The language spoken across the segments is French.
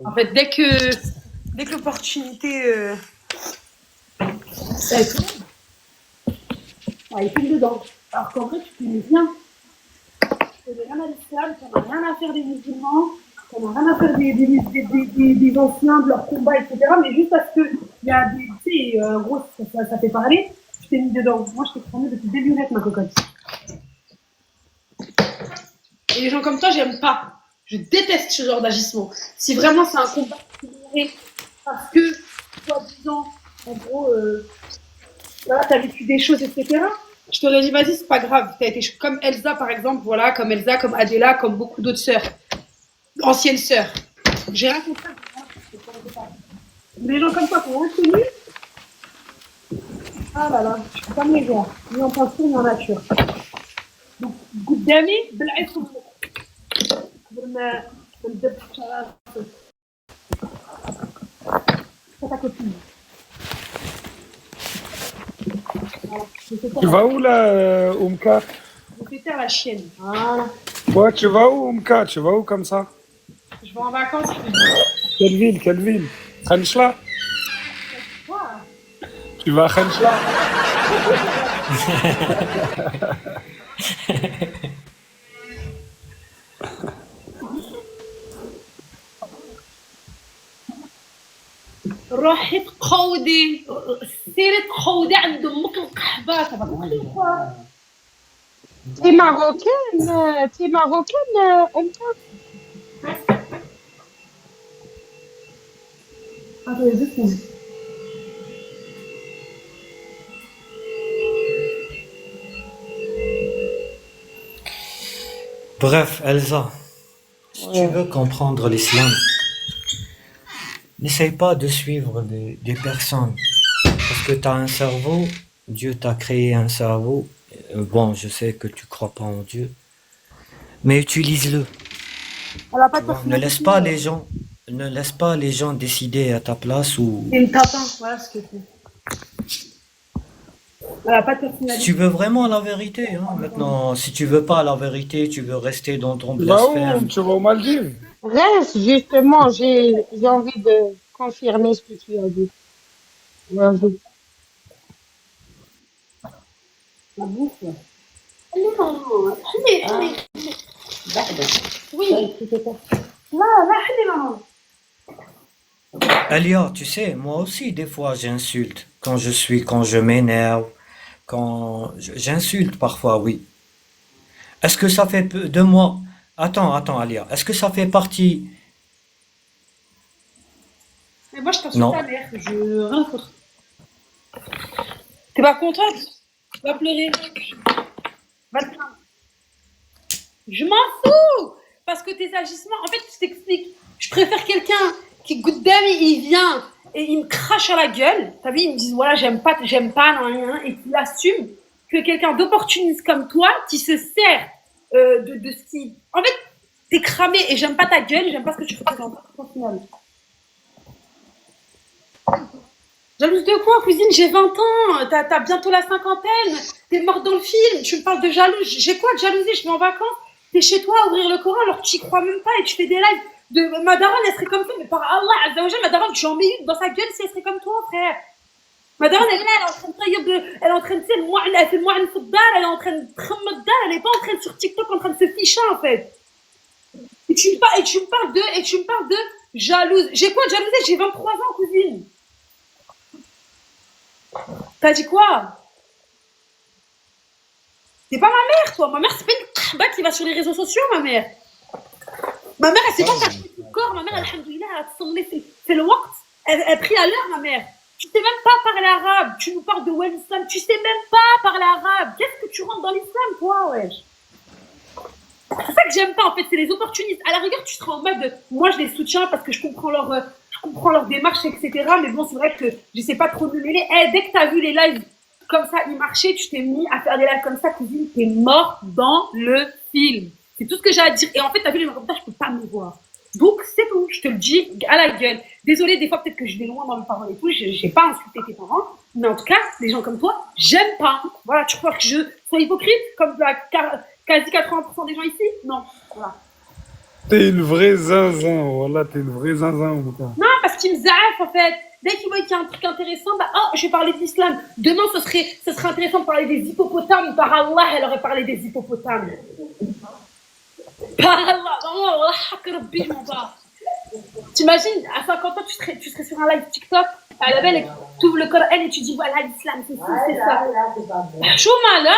En fait, dès que l'opportunité, ça écoute, il tombe dedans. Alors qu'en vrai, tu connais rien. Tu connais rien à l'islam, tu n'as rien à faire des musulmans, tu n'as rien à faire des anciens, de leur combat, etc. Mais juste parce que il y a des, tu sais, gros, ça fait parler, tu t'es mis dedans. Moi, je t'ai cramé depuis des lunettes, ma cocotte. Et les gens comme toi, j'aime pas. Je déteste ce genre d'agissement. Si vraiment c'est un combat qui mérite parce que, soi-disant, en gros, voilà, t'as vécu des choses, etc. Je t'aurais dit, vas-y, c'est pas grave. T'as été comme Elsa, par exemple, voilà, comme Elsa, comme Adela, comme beaucoup d'autres sœurs, anciennes sœurs. J'ai rien compris. Les gens comme toi qui ont reconnu, ah là là, je peux pas me les voir, ni en peinture, ni en nature. Donc, قدامي بالعكس قبل ما ندب ta copine. Voilà. Tu vas où là, Oumka? Je vais faire la chienne. Voilà. Ouais, tu vas où, Oumka? Tu vas où comme ça? Je vais en vacances. Quelle ville? Quelle ville? Khanchla? Quoi? Tu vas à Khanchla? روحي تقودي سيري تقودي عند امك القحبه تبقى. T'es marocaine, Omka? Attendez 2 secondes. Bref, Elsa, si tu veux comprendre l'islam, n'essaye pas de suivre des personnes. Parce que tu as un cerveau, Dieu t'a créé un cerveau. Bon, je sais que tu crois pas en Dieu, mais utilise-le. Elle a pas Tu de vois, ne laisse pas les gens décider à ta place ou. C'est une tapin, voilà ce que c'est. Elle a pas de Si personnalité. tu veux vraiment la vérité, hein. Maintenant, si tu veux pas la vérité, tu veux rester dans ton Tu vas où? blasphème. Tu vas aux Maldives? Reste, justement, j'ai envie de confirmer ce que tu as dit. Vas-y. La bouffe. Non, oui. Là, maman. Alia, tu sais, moi aussi, des fois, j'insulte. Quand je m'énerve, j'insulte parfois, oui. Est-ce que ça fait de moi? Attends, Alia. Est-ce que ça fait partie? Mais moi, je t'insulte Non. ta mère. Je rien foutre. T'es pas contente? Va pleurer. Va te plaindre. Je m'en fous! Parce que tes agissements, en fait, je t'explique. Je préfère quelqu'un qui goûte d'âme, il vient et il me crache à la gueule. T'as vu, il me dit voilà, j'aime pas, non, et qu'il assume que quelqu'un d'opportuniste comme toi qui se sert de ce qui. En fait, t'es cramé et j'aime pas ta gueule, j'aime pas ce que tu représentes. Au final. Jalouse de quoi, cousine? J'ai 20 ans, t'as bientôt la cinquantaine, t'es morte dans le film, tu me parles de jalouse. J'ai quoi de jalousie? Je vais en vacances, t'es chez toi à ouvrir le Coran alors que tu y crois même pas et tu fais des lives de ma daronne, elle serait comme ça, mais par Allah, Azzawajal, ma daronne, je en mets une dans sa gueule si elle serait comme toi, frère. Ma daronne, elle est là, elle est en train de elle est en train de, tu sais, elle fait le moine football, elle est en train de elle est pas en train de sur TikTok en train de se ficher en fait. Et tu me parles de jalouse. J'ai quoi de jalouse? J'ai 23 ans, cousine. T'as dit quoi? T'es pas ma mère, toi. Ma mère, c'est pas une khba qui va sur les réseaux sociaux, ma mère. Ma mère, elle sait pas faire du corps. Ma mère, alhamdoulilah, elle a semblé, c'est le waqt. Elle prie à l'heure, ma mère. Tu sais même pas parler arabe. Tu nous parles de l'islam. Tu sais même pas parler arabe. Qu'est-ce que tu rentres dans l'islam, toi, wesh? C'est ça que j'aime pas, en fait. C'est les opportunistes. À la rigueur, tu seras en mode, moi, je les soutiens parce que je comprends leur démarche, etc. Mais bon, c'est vrai que je sais pas trop de mêler. Dès que t'as vu les lives comme ça, ils marchaient, tu t'es mis à faire des lives comme ça, cousine, t'es mort dans le film. C'est tout ce que j'ai à dire. Et en fait, t'as vu les gens comme ça, je peux pas me voir. Donc, c'est tout. Je te le dis à la gueule. Désolée, des fois, peut-être que je vais loin dans mes paroles et tout. J'ai pas insulté tes parents. Mais en tout cas, les gens comme toi, j'aime pas. Voilà, tu crois que je sois hypocrite comme quasi 80% des gens ici? Non. Voilà. T'es une vraie zinzin, voilà, t'es une vraie zinzin, Mouta. Non, parce qu'il me zappe, en fait. Dès qu'il voit qu'il y a un truc intéressant, bah, oh, je vais parler de l'islam. Demain, ce serait intéressant de parler des hippopotames. Par Allah, elle aurait parlé des hippopotames. Par Allah, vraiment, Allah, hak Rabbi, je m'en bats. T'imagines, à 50 ans, tu serais sur un live TikTok, à la belle, tu ouvres le Coran et tu dis, voilà, l'islam, c'est ça, c'est ça. Chouma, là,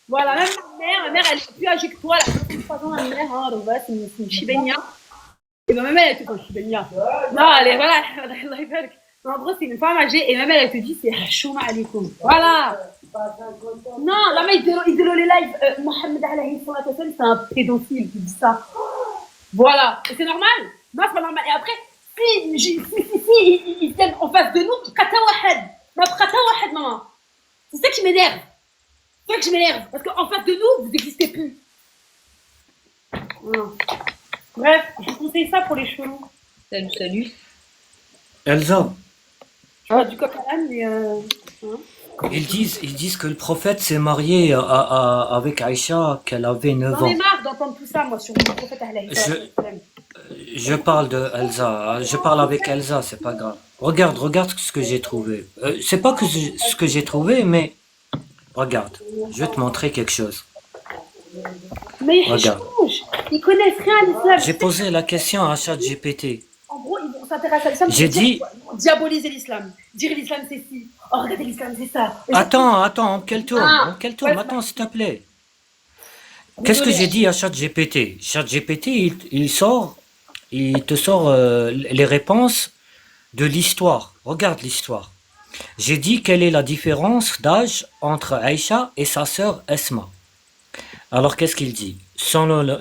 voilà, même ma mère, elle est plus âgée que toi, elle a 23 ans, ma mère, hein, donc voilà, c'est une chibénia. Et ma mère, elle est tout comme chibénia. Non, elle est, voilà, en gros, c'est une femme âgée, et ma mère, elle te dit, c'est Chouma alaikum. Voilà. Non, la mère, il dit les lives, Mohamed alayhi salatu wa sallam, c'est un pédophile qui dit ça. Voilà, et c'est normal. Non, c'est pas normal. Et après, si ils viennent en face de nous, kata wahed. Ma kata wahed, maman. C'est ça qui m'énerve. C'est ça que je m'énerve. Parce qu'en face de nous, vous n'existez plus. Voilà. Bref, je vous conseille ça pour les chelous. Salut, salut. Elsa, Je vois du coq à l'âne, mais ils disent que le prophète s'est marié avec Aïcha, qu'elle avait 9 j'en ai ans. marre d'entendre tout ça, moi, sur le prophète alayhi salatu wa sallam. Je parle de Elsa, je parle avec Elsa, c'est pas grave. Regarde ce que j'ai trouvé. C'est pas que ce que j'ai trouvé, mais regarde, je vais te montrer quelque chose. Mais Regarde. ils connaissent rien à l'islam. J'ai posé la question à ChatGPT. En gros, ils vont s'intéresser à l'islam. J'ai dit, diaboliser l'islam. Dire l'islam c'est ci. Oh, regardez l'islam c'est ça. attends, quel tour, Ah, ouais, attends, s'il te plaît. Qu'est-ce que j'ai dit à ChatGPT? ChatGPT, il te sort les réponses de l'histoire. Regarde l'histoire. J'ai dit quelle est la différence d'âge entre Aïcha et sa sœur Esma. Alors qu'est-ce qu'il dit? Selon les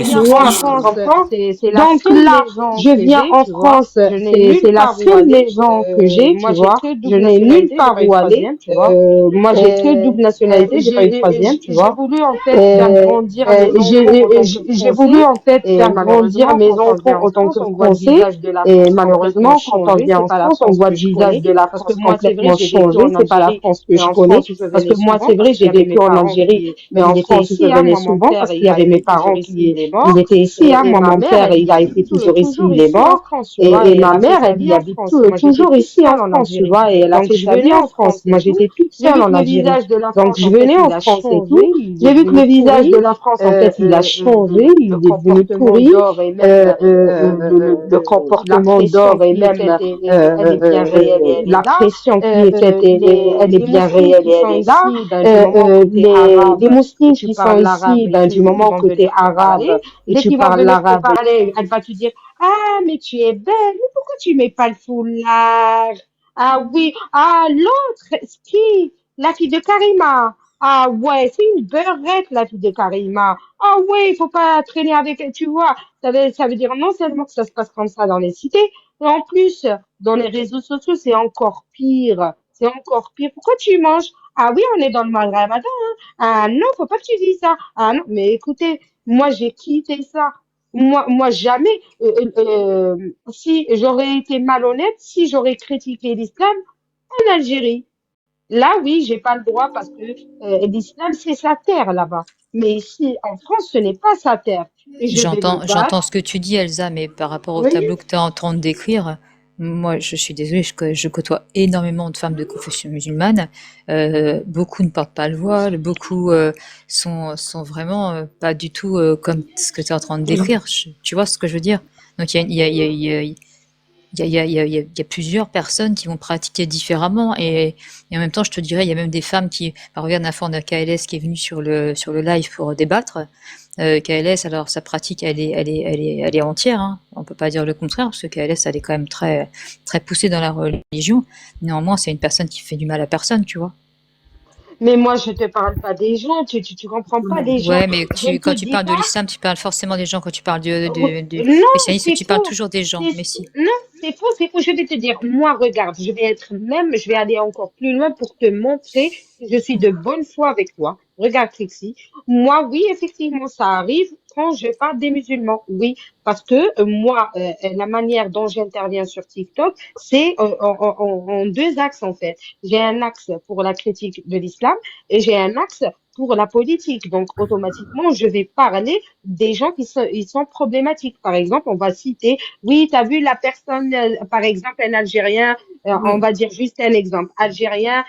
Moi, sources, en France, c'est la Donc seule là, maison je que viens j'ai, en tu vois. France, Je n'ai c'est nulle la part où seule aller. maison que j'ai, Moi, tu j'ai vois. que Je double n'ai nulle nationalité, j'ai part pas une où aller. troisième, tu vois. Moi, j'ai que double nationalité, j'ai pas une troisième, tu J'ai vois. voulu en fait faire grandir mes enfants en tant que J'ai voulu français. en fait Et faire grandir malheureusement, mes quand on enfants vient en en tant France, que on voit le Français. visage de la Et France complètement malheureusement, quand on changé. vient C'est en pas la France, on France voit que le je visage connais. de la Parce que France moi, c'est vrai, complètement j'ai vécu changé. en C'est pas la Algérie, France que mais je en connais. France, je Parce venais que moi, souvent c'est vrai, parce qu'il j'ai y avait mes vécu en parents Algérie, mais en ils étaient France, je ici. Hein. venais Moi, mon souvent père, parce qu'il il y a avait mes été toujours parents ici, qui il est ils mort. étaient ici. Hein. Et Moi, ma mon mère, père, elle, il a il été vit toujours ici, toujours il est ici en mort. France, tu vois. Et Et elle ma a fait mère, sa elle vie y en habite France. Moi, j'étais toujours toute ici en seule en France, tu Algérie. vois, et elle a Donc, fait je sa venais vie en en France. France Moi, et tout. j'étais toute J'ai seule vu que en le Algérie. visage de la Donc, France, je en fait, venais en il a France et changé. tout. Il est J'ai vu que devenu le visage de pourri. la France, en fait, il a changé. Il Le est devenu comportement pourri. d'or et même Le la comportement pression d'or et qui est même faite, elle est bien réelle et elle la est là. pression qui est faite, elle est Les bien musulmans réelle qui et elle sont est là. ici, ben, du moment que tu es Les arabe et musulmans tu qui sont parles l'arabe, ici, ben, du ils moment vont que tu es venir te parler. arabe et Dès tu qu'ils vont parles venir te l'arabe. parler, elle va te dire, ah, mais tu es belle, mais pourquoi tu mets pas le foulard? Ah oui, ah, l'autre, qui? La fille de Karima. Ah ouais, c'est une beurrette, la fille de Karima. Ah ouais, il faut pas traîner avec elle, tu vois. Ça veut dire non seulement que ça se passe comme ça dans les cités, mais en plus, dans les réseaux sociaux, c'est encore pire. C'est encore pire. Pourquoi tu manges? Ah oui, on est dans le mois de Ramadan, hein. Ah non, faut pas que tu dises ça. Ah non, mais écoutez, moi, j'ai quitté ça. Moi, jamais, si j'aurais été malhonnête, si j'aurais critiqué l'islam en Algérie. Là, oui, j'ai pas le droit parce que l'islam, c'est sa terre là-bas. Mais ici, en France, ce n'est pas sa terre. Et je vais me J'entends battre. ce que tu dis, Elsa, mais par rapport au Oui, tableau que tu es en train de décrire, moi, je suis désolée, je côtoie énormément de femmes de confession musulmane. Beaucoup ne portent pas le voile, beaucoup sont vraiment pas du tout comme ce que tu es en train de décrire. Tu vois ce que je veux dire? Donc, il y a plusieurs personnes qui vont pratiquer différemment et en même temps, je te dirais, il y a même des femmes qui, par regarde, la fois, on a KLS qui est venue sur le live pour débattre. KLS, alors sa pratique, elle est entière, hein. On peut pas dire le contraire, parce que KLS, elle est quand même très poussée dans la religion. Néanmoins, c'est une personne qui fait du mal à personne, tu vois. mais moi, je te parle pas des gens. Tu comprends pas les gens. Ouais, mais Je ne te quand tu dis parles de pas. l'islam, tu parles forcément des gens. Quand tu parles du Non, christianisme, c'est tu parles faux. toujours des gens. Mais si. Non, c'est faux, c'est faux. Je vais te dire, moi, regarde, je vais aller encore plus loin pour te montrer que je suis de bonne foi avec toi. Regarde, Trixie. Moi, oui, effectivement, ça arrive quand je parle des musulmans. Oui, parce que moi, la manière dont j'interviens sur TikTok, c'est en deux axes, en fait. J'ai un axe pour la critique de l'islam et j'ai un axe pour la politique. Donc, automatiquement, je vais parler des gens ils sont problématiques. Par exemple, on va citer, oui, tu as vu la personne, par exemple, un Algérien, on Oui. va dire juste un exemple, Algérien,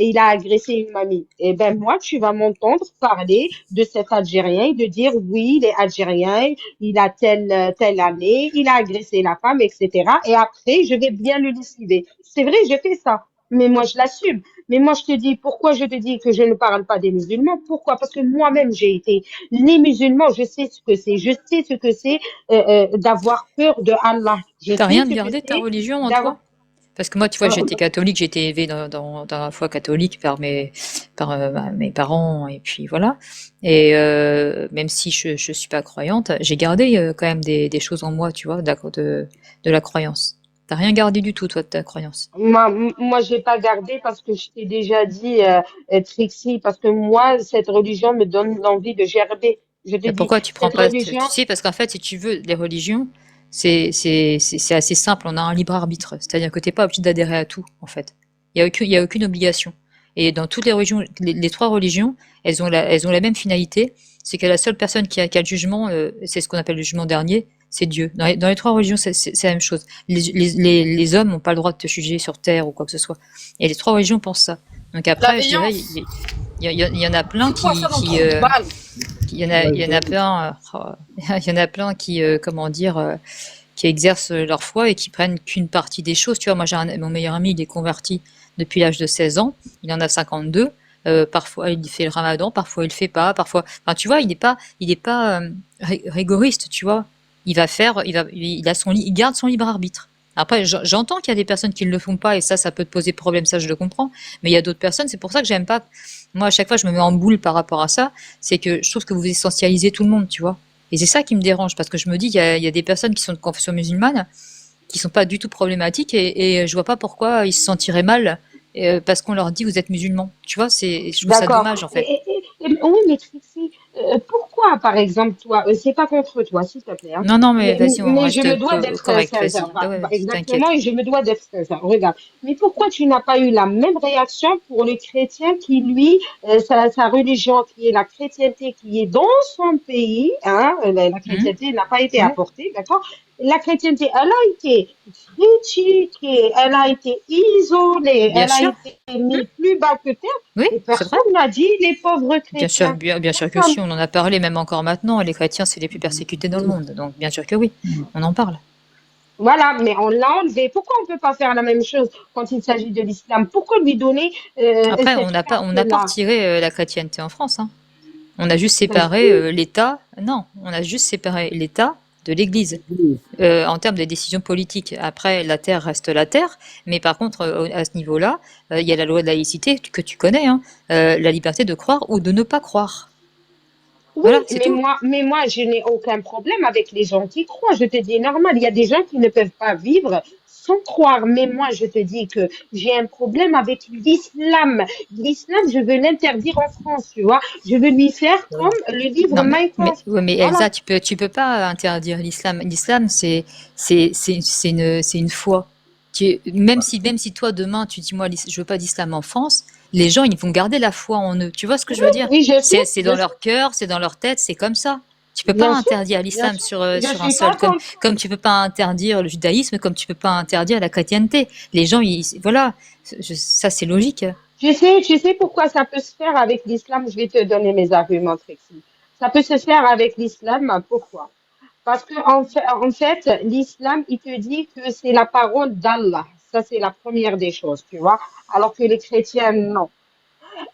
il a agressé une mamie. Eh ben, moi, tu vas m'entendre parler de cet Algérien et de dire, oui, il est Algérien, il a telle année, il a agressé la femme, etc. Et après, je vais bien le décider. C'est vrai, je fais ça. Mais moi, je l'assume. Mais moi, je te dis, pourquoi je te dis que je ne parle pas des musulmans? Pourquoi? Parce que moi-même, j'ai été. Les musulmans, je sais ce que c'est. Je sais ce que c'est d'avoir peur de Allah. Je T'as sais rien ce de que gardé ta c'est religion en d'avoir. toi? Parce que moi, tu vois, euh, j'étais catholique, j'ai été élevée dans la foi catholique par mes parents, et puis voilà. Et même si je suis pas croyante, j'ai gardé quand même des choses en moi, tu vois, de la croyance. T'as rien gardé du tout, toi, de ta croyance. moi, j'ai pas gardé parce que je t'ai déjà dit, Trixie, parce que moi, cette religion me donne l'envie de gerber. Je te Mais dis, pourquoi tu prends cette pas, tu religion, sais, parce qu'en fait, si tu veux, les religions, c'est assez simple, on a un libre arbitre. C'est-à-dire que t'es pas obligé d'adhérer à tout, en fait. Il y a aucune obligation. Et dans toutes les religions, les trois religions, elles ont la même finalité, c'est que la seule personne qui a le jugement, c'est ce qu'on appelle le jugement dernier, c'est Dieu. Dans les trois religions, c'est la même chose. Les hommes n'ont pas le droit de te juger sur terre ou quoi que ce soit. Et les trois religions pensent ça. Donc après, je dirais, Bienveillance. il y en a plein Tout ça dans 30 balles. il y en a plein, il y en a plein qui, comment dire, qui exercent leur foi et qui prennent qu'une partie des choses. Tu vois, moi, mon meilleur ami, il est converti depuis l'âge de 16 ans, il en a 52. Parfois, il fait le ramadan, parfois, il le fait pas, parfois. Enfin, tu vois, il est pas rigoriste, tu vois. Il garde son libre arbitre. Après, j'entends qu'il y a des personnes qui ne le font pas et ça peut te poser problème, ça je le comprends. Mais il y a d'autres personnes, c'est pour ça que j'aime pas. Moi, à chaque fois, je me mets en boule par rapport à ça. C'est que je trouve que vous essentialisez tout le monde, tu vois. Et c'est ça qui me dérange parce que je me dis il y a des personnes qui sont de confession musulmane qui sont pas du tout problématiques et je vois pas pourquoi ils se sentiraient mal parce qu'on leur dit vous êtes musulman. Tu vois, je trouve ça d'accord. dommage en fait. Oui, mais Trixie, pourquoi, par exemple, toi, c'est pas contre toi, s'il te plaît, hein, Non, non, mais vas-y, on mais je reste me dois d'être correct, sincère. vas-y. Ouais, ouais, vas-y, Exactement, t'inquiète. et je me dois d'être sincère. Regarde, mais pourquoi tu n'as pas eu la même réaction pour le chrétien qui, lui, sa religion, qui est la chrétienté, qui est dans son pays, hein, la Mhm. chrétienté n'a pas été Ouais, apportée, d'accord? La chrétienté, elle a été critiquée, elle a été isolée, bien elle a sûr. été mise plus bas que terre. Oui, Et c'est vrai. personne n'a dit les pauvres chrétiens. Bien sûr que Personne. si, on en a parlé même encore maintenant. Les chrétiens, c'est les plus persécutés dans le monde. Donc, bien sûr que oui, on en parle. Voilà, mais on l'a enlevé. Pourquoi on ne peut pas faire la même chose quand il s'agit de l'islam? Pourquoi lui donner Après, cette on n'a pas carte-là? retiré la chrétienté en France, hein. On a juste Ben séparé si, l'État. Non, on a juste séparé l'État de l'Église en termes de décisions politiques. Après, la terre reste la terre, mais par contre, à ce niveau-là, il y a la loi de laïcité que tu connais, hein, la liberté de croire ou de ne pas croire. oui, Voilà, c'est tout. mais moi, je n'ai aucun problème avec les gens qui croient. Je te dis normal. Il y a des gens qui ne peuvent pas vivre sans croire. Mais moi, je te dis que j'ai un problème avec l'islam. L'islam, je veux l'interdire en France, tu vois. Je veux lui faire comme le livre Non, Minecraft. ouais, mais Voilà. Elsa, tu peux pas interdire l'islam. L'islam, c'est une foi. Même si toi, demain, tu dis, moi, je veux pas d'islam en France, les gens, ils vont garder la foi en eux. Tu vois ce que je veux dire? Oui, C'est dans leur cœur, c'est dans leur tête, c'est comme ça. Tu peux pas bien sûr, interdire bien l'islam sûr. Je sur un suis pas sol, contre. comme tu peux pas interdire le judaïsme, comme tu peux pas interdire la chrétienté. Les gens, voilà, ça c'est logique. Tu sais pourquoi ça peut se faire avec l'islam? Je vais te donner mes arguments, Trixie. Ça peut se faire avec l'islam. Pourquoi? Parce que en fait, l'islam, il te dit que c'est la parole d'Allah. Ça, c'est la première des choses, tu vois. Alors que les chrétiens, non.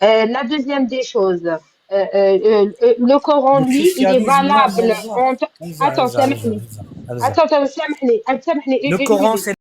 La deuxième des choses, le Coran, Le lui, il est christianisme, non, rien valable à voir. entre... Elsa, Attends, Elsa, Elsa, سامحني. Elsa, Elsa. Attends, سامحني, سامحني, Le une Coran, minute. c'est